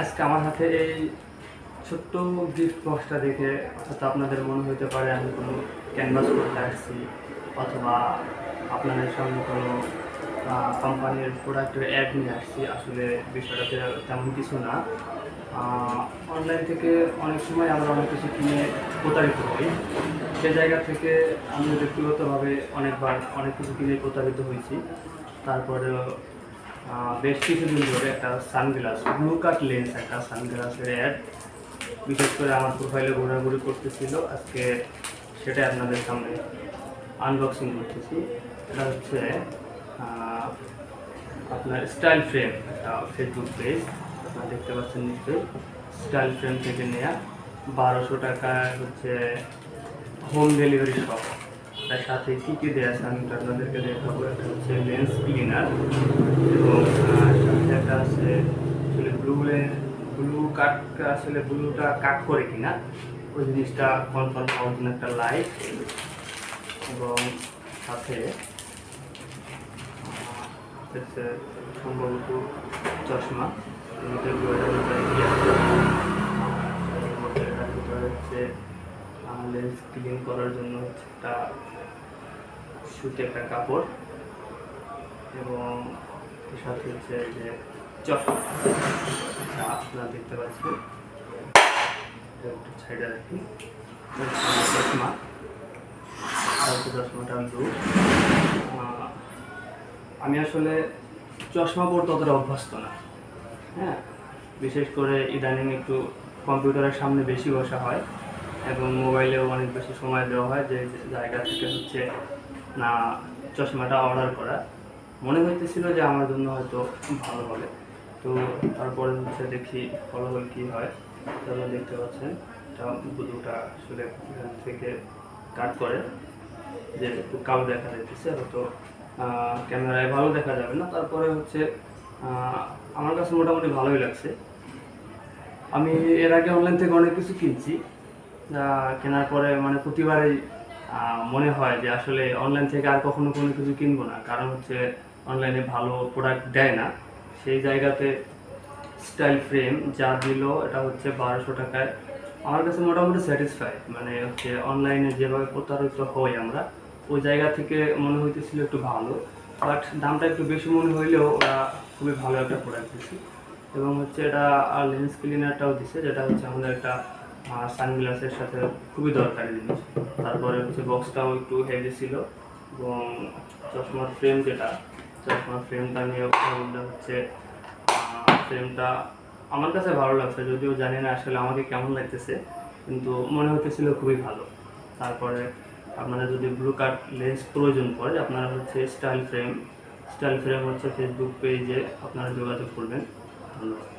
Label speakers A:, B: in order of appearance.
A: আজকে আমার হাতে এই ছোট্ট গিফট বক্সটা দেখে হয়তো আপনাদের মনে হতে পারে আমি কোনো ক্যানভাস করতে আসছি, অথবা আপনাদের সঙ্গে কোনো কোম্পানির প্রোডাক্টের অ্যাড নিয়ে আসছি। আসলে বিষয়টা তেমন কিছু না। অনলাইন থেকে অনেক সময় আমরা অনেক কিছু কিনে প্রতারিত হই। সে জায়গা থেকে আমি ব্যক্তিগতভাবে অনেকবার অনেক কিছু কিনে প্রতারিত হয়েছি। তারপরেও বেশ কিছুদিন ধরে একটা সানগ্লাস, ব্লু কাট লেন্স একটা সানগ্লাসের অ্যাড বিশেষ করে আমার প্রোফাইলে ঘোরাঘুরি করতেছিল। আজকে সেটাই আপনাদের সামনে আনবক্সিং করতেছি। এটা হচ্ছে আপনার স্টাইল ফ্রেম, একটা ফেসবুক পেজ আপনারা দেখতে পাচ্ছেন নিশ্চয়ই। স্টাইল ফ্রেম থেকে নেওয়া 1200 টাকা হচ্ছে হোম ডেলিভারি সহ। তার সাথে কী কী দেওয়া আছে আমি আপনাদেরকে দেখাবো। একটা হচ্ছে লেন্স ক্লিনার, এবং সাথে একটা আছে আসলে ব্লু কাট, আসলে ব্লুটা কাট করে কিনা ওই জিনিসটা কনফার্ম হওয়ার জন্য একটা লাইট, এবং সাথে হচ্ছে সম্ভবত চশমা। হচ্ছে লেন্স ক্লিন করার জন্য হচ্ছে একটা সুতি একটা কাপড়, এবং সাথে হচ্ছে যে চশমা আপনারা দেখতে পাচ্ছেন একটু সাইডে রাখি। চশমা আর হচ্ছে চশমাটা ব্লু। আমি আসলে চশমা পড়তে অতটা অভ্যস্ত না, হ্যাঁ। বিশেষ করে ইদানিং একটু কম্পিউটারের সামনে বেশি বসা হয় এবং মোবাইলেও অনেক বেশি সময় দেওয়া হয়, যে জায়গা থেকে হচ্ছে না চশমাটা অর্ডার করা মনে হইতেছিল যে আমার জন্য হয়তো ভালো হবে। তো তারপরে হচ্ছে দেখি ফলাফল কী হয়। তাহলে দেখতে পাচ্ছেন এটা ব্লুটা আসলে এখান থেকে কাট করে যে একটু কালো দেখা যাইতেছে, হয়তো ক্যামেরায় ভালো দেখা যাবে না। তারপরে হচ্ছে আমার কাছে মোটামুটি ভালোই লাগছে। আমি এর আগে অনলাইন থেকে অনেক কিছু কিনছি, কেনার পরে মানে প্রতিবারই মনে হয় যে আসলে অনলাইন থেকে আর কখনো কোনো কিছু কিনবো না, কারণ হচ্ছে অনলাইনে ভালো প্রোডাক্ট দেয় না। সেই জায়গাতে স্টাইল ফ্রেম যা দিল এটা হচ্ছে 1200 টাকায় আমার কাছে মোটামুটি স্যাটিসফাইড। মানে হচ্ছে অনলাইনে যেভাবে প্রতারিত হই আমরা, ওই জায়গা থেকে মনে হইতেছিল একটু ভালো, বাট দামটা একটু বেশি মনে হইলেও ওরা খুবই ভালো একটা প্রোডাক্ট দিচ্ছে। এবং হচ্ছে এটা লেন্স ক্লিনারটাও দিচ্ছে, যেটা হচ্ছে আমাদের একটা সানগ্লাসের সাথে খুবই দরকারি জিনিস। তারপরে হচ্ছে বক্সটাও একটু হেভি ছিল, এবং চশমার ফ্রেম চশমার ফ্রেমটা নিয়ে হচ্ছে ফ্রেমটা আমার কাছে ভালো লাগছে, যদিও জানি না আসলে আমাকে কেমন লাগতেছে, কিন্তু মনে হতেছিল খুবই ভালো। তারপরে আপনারা যদি ব্লু কাট লেন্স প্রয়োজন পড়ে, আপনারা হচ্ছে স্টাইল ফ্রেম হচ্ছে ফেসবুক পেজে আপনারা যোগাযোগ করবেন। ধন্যবাদ।